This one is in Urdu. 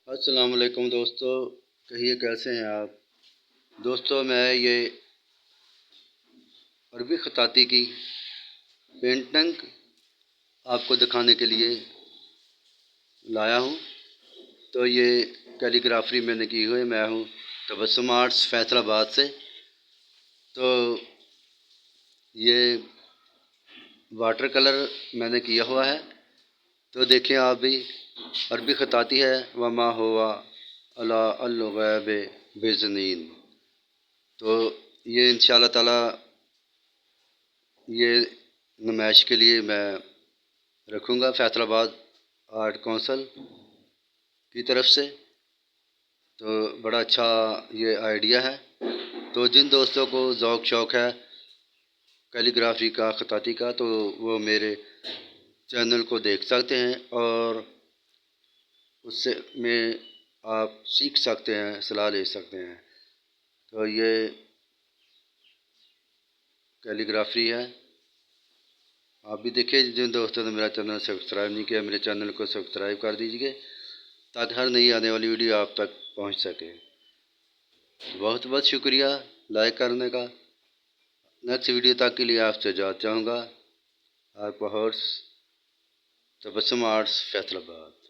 السلام علیکم دوستو، کہیے کیسے ہیں آپ؟ دوستو میں یہ عربی خطاطی کی پینٹنگ آپ کو دکھانے کے لیے لایا ہوں۔ تو یہ کیلی گرافی میں نے کی ہوئی، میں ہوں تبسم آرٹس فیصل آباد سے۔ تو یہ واٹر کلر میں نے کیا ہوا ہے، تو دیکھیں آپ بھی، عربی خطاطی ہے وما ہوا علی الغیب بضنین۔ تو یہ انشاءاللہ تعالی یہ نمائش کے لیے میں رکھوں گا فیصل آباد آرٹ کونسل کی طرف سے۔ تو بڑا اچھا یہ آئیڈیا ہے۔ تو جن دوستوں کو ذوق شوق ہے کیلی گرافی کا، خطاطی کا، تو وہ میرے چینل کو دیکھ سکتے ہیں اور اس سے میں آپ سیکھ سکتے ہیں، صلاح لے سکتے ہیں۔ تو یہ کیلی گرافی ہے، آپ بھی دیکھیں۔ جن دوستوں نے میرا چینل سبسکرائب نہیں کیا، میرے چینل کو سبسکرائب کر دیجیے تاکہ ہر نئی آنے والی ویڈیو آپ تک پہنچ سکے۔ بہت بہت شکریہ لائک کرنے کا۔ نیکسٹ ویڈیو تک کے لیے آپ سے اجازت چاہوں گا۔ آپ کا ہورس تبسم آرٹس فیصل آباد۔